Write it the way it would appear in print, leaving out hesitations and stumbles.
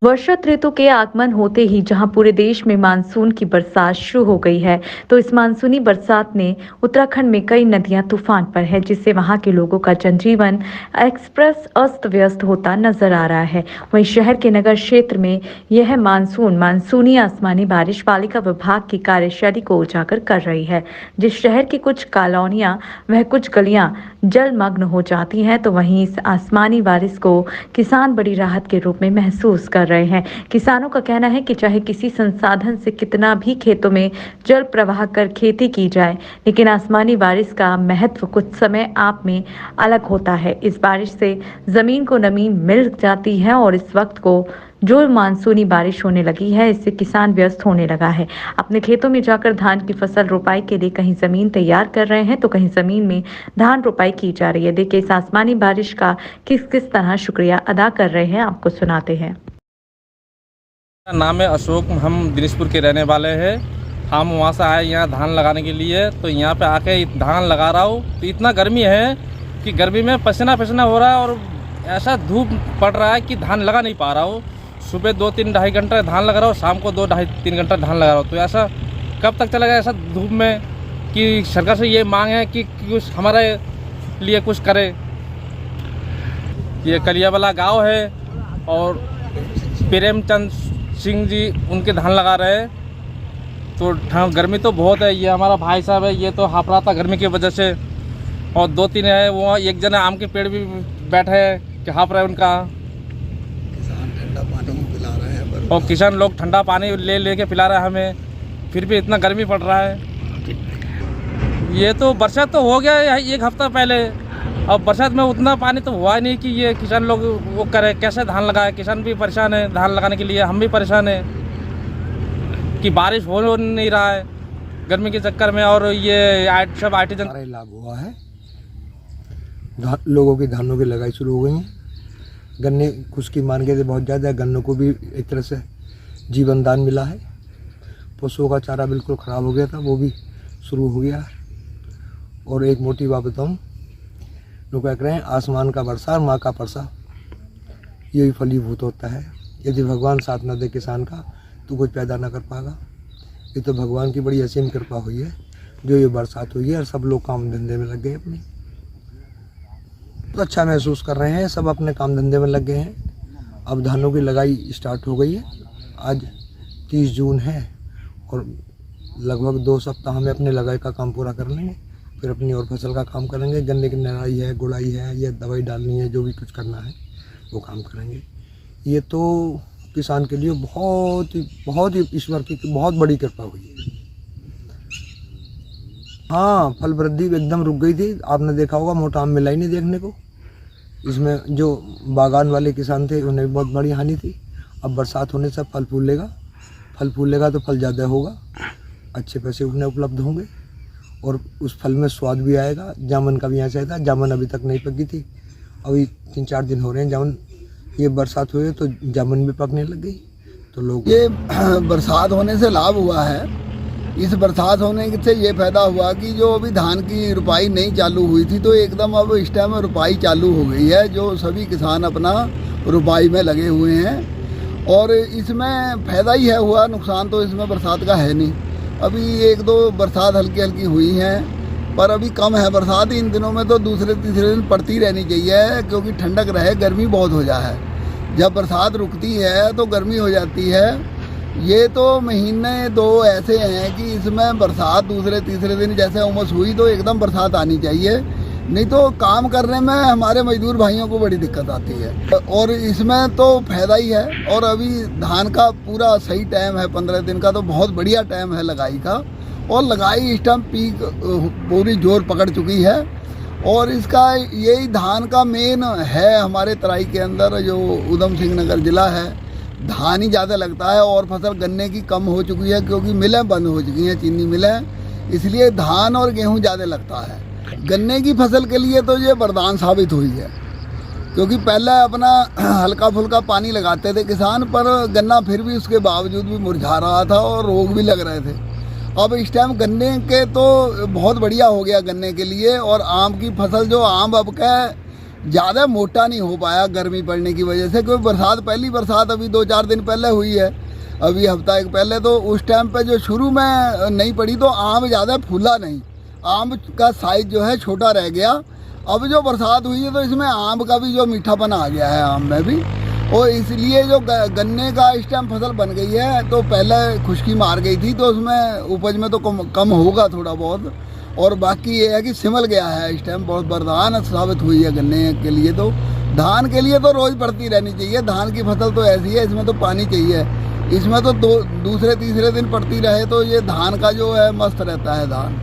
वर्षा ऋतु के आगमन होते ही जहां पूरे देश में मानसून की बरसात शुरू हो गई है, तो इस मानसूनी बरसात ने उत्तराखंड में कई नदियां तूफान पर है, जिससे वहां के लोगों का जनजीवन एक्सप्रेस अस्त व्यस्त होता नजर आ रहा है। वहीं शहर के नगर क्षेत्र में यह मानसूनी आसमानी बारिश पालिका विभाग की कार्यशैली को उजागर कर रही है। जिस शहर की कुछ कॉलोनियां वह कुछ गलियां जलमग्न हो जाती हैं, तो वहीं इस आसमानी बारिश को किसान बड़ी राहत के रूप में महसूस कर रहे हैं। किसानों का कहना है कि चाहे किसी संसाधन से कितना भी खेतों में जल प्रवाह कर खेती की जाए, लेकिन आसमानी बारिश का महत्व कुछ समय आप में अलग होता है। इस बारिश से जमीन को नमी मिल जाती है और इस वक्त को जो मानसूनी बारिश होने लगी है, इससे किसान व्यस्त होने लगा है। अपने खेतों में जाकर धान की फसल रोपाई के लिए कहीं जमीन तैयार कर रहे हैं, तो कहीं जमीन में धान रोपाई की जा रही है। देखिए इस आसमानी बारिश का किस किस तरह शुक्रिया अदा कर रहे हैं, आपको सुनाते हैं। मेरा नाम है अशोक, हम दिनेशपुर के रहने वाले हैं। हम वहाँ से आए यहाँ धान लगाने के लिए, तो यहाँ पे आके धान लगा रहा हूँ तो इतना गर्मी है कि गर्मी में पसीना पसीना हो रहा है और ऐसा धूप पड़ रहा है कि धान लगा नहीं पा रहा हूँ। सुबह 2-3-2.5 घंटा धान लगा रहा हूँ, शाम को 2-2.5-3 घंटा धान लगा रहा हूँ। तो ऐसा कब तक चलेगा ऐसा धूप में कि सरकार से ये मांग है कि कुछ हमारे लिए कुछ करे। ये कलियावाला गाँव है और प्रेमचंद सिंह जी उनके धान लगा रहे हैं। तो गर्मी तो बहुत है। ये हमारा भाई साहब है, ये तो हाफ रहा था गर्मी की वजह से, और 2-3 है वो, एक जने आम के पेड़ भी बैठे हैं कि हाफ रहा है उनका। किसान ठंडा पानी पिला रहे हैं और किसान लोग ठंडा पानी ले लेके पिला रहे हैं हमें, फिर भी इतना गर्मी पड़ रहा है। ये तो बरसात तो हो गया है 1 हफ्ता पहले, अब बरसात में उतना पानी तो हुआ ही नहीं कि ये किसान लोग वो करे, कैसे धान लगाए। किसान भी परेशान है धान लगाने के लिए, हम भी परेशान है कि बारिश हो नहीं रहा है गर्मी के चक्कर में। और ये सब आर्टिजन लाभ हुआ है, लोगों की धानों की लगाई शुरू हो गई है। गन्ने कुछ की मान के बहुत ज़्यादा है, गन्नों को भी एक तरह से जीवन दान मिला है। पशुओं का चारा बिल्कुल ख़राब हो गया था, वो भी शुरू हो गया है। और एक मोटी बात बताऊँ, लोग क्या कह रहे हैं, आसमान का वर्षा माँ का परसा, यही फलीभूत होता है। यदि भगवान साथ न दे किसान का तो कुछ पैदा ना कर पाएगा। ये तो भगवान की बड़ी असीम कृपा हुई है जो ये बरसात हुई है, और सब लोग काम धंधे में लग गए अपने। तो अच्छा महसूस कर रहे हैं, सब अपने काम धंधे में लग गए हैं। अब धानों की लगाई स्टार्ट हो गई है। आज 30 जून है और लगभग 2 सप्ताह में अपने लगाई का काम पूरा कर लेंगे, फिर अपनी और फसल का काम करेंगे। गन्ने की निराई है, गुड़ाई है, या दवाई डालनी है, जो भी कुछ करना है वो काम करेंगे। ये तो किसान के लिए बहुत ही ईश्वर की बहुत बड़ी कृपा हुई है। हाँ, फल वृद्धि एकदम रुक गई थी। आपने देखा होगा मोटा आम मिला ही नहीं देखने को। इसमें जो बागान वाले किसान थे उन्हें बहुत बड़ी हानि थी। अब बरसात होने से फल फूलेगा तो फल ज़्यादा होगा, अच्छे पैसे उन्हें उपलब्ध होंगे और उस फल में स्वाद भी आएगा। जामुन का भी यहाँ से था, जामुन अभी तक नहीं पकी थी, अभी 3-4 दिन हो रहे हैं जामुन, ये बरसात हुई तो जामुन भी पकने लग गई। तो लोग ये बरसात होने से लाभ हुआ है। इस बरसात होने से ये फायदा हुआ कि जो अभी धान की रुपाई नहीं चालू हुई थी, तो एकदम अब इस टाइम रुपाई चालू हो गई है। जो सभी किसान अपना रुपाई में लगे हुए हैं और इसमें फायदा ही है हुआ, नुकसान तो इसमें बरसात का है नहीं। अभी 1-2 बरसात हल्की हल्की हुई हैं, पर अभी कम है बरसात। इन दिनों में तो दूसरे-तीसरे दिन पड़ती रहनी चाहिए, क्योंकि ठंडक रहे, गर्मी बहुत हो जाए। जब बरसात रुकती है तो गर्मी हो जाती है। ये तो महीने 2 ऐसे हैं कि इसमें बरसात दूसरे-तीसरे दिन जैसे उमस हुई तो एकदम बरसात आनी चाहिए, नहीं तो काम करने में हमारे मजदूर भाइयों को बड़ी दिक्कत आती है। और इसमें तो फायदा ही है। और अभी धान का पूरा सही टाइम है, 15 दिन का, तो बहुत बढ़िया टाइम है लगाई का। और लगाई इस टाइम पीक पूरी जोर पकड़ चुकी है। और इसका यही धान का मेन है हमारे तराई के अंदर, जो उधम सिंह नगर ज़िला है, धान ही ज़्यादा लगता है। और फसल गन्ने की कम हो चुकी है क्योंकि मिलें बंद हो चुकी हैं, चीनी मिलें, इसलिए धान और गेहूं ज़्यादा लगता है। गन्ने की फसल के लिए तो ये वरदान साबित हुई है, क्योंकि पहले अपना हल्का फुल्का पानी लगाते थे किसान, पर गन्ना फिर भी उसके बावजूद भी मुरझा रहा था और रोग भी लग रहे थे। अब इस टाइम गन्ने के तो बहुत बढ़िया हो गया गन्ने के लिए। और आम की फसल, जो आम अब के ज़्यादा मोटा नहीं हो पाया गर्मी पड़ने की वजह से, क्योंकि बरसात पहली बरसात अभी 2-4 दिन पहले हुई है, अभी हफ्ता एक पहले, तो उस टाइम पे जो शुरू में नहीं पड़ी तो आम ज़्यादा फूला नहीं, आम का साइज जो है छोटा रह गया। अब जो बरसात हुई है तो इसमें आम का भी जो मीठापन आ गया है आम में भी, और इसलिए जो गन्ने का इस टाइम फसल बन गई है, तो पहले खुश्की मार गई थी तो उसमें उपज में तो कम होगा थोड़ा बहुत, और बाकी ये है कि सिमल गया है इस टाइम, बहुत वरदान साबित हुई है गन्ने के लिए। तो धान के लिए तो रोज़ पड़ती रहनी चाहिए, धान की फसल तो ऐसी है, इसमें तो पानी चाहिए, इसमें तो दूसरे तीसरे दिन पड़ती रहे तो ये धान का जो है मस्त रहता है धान।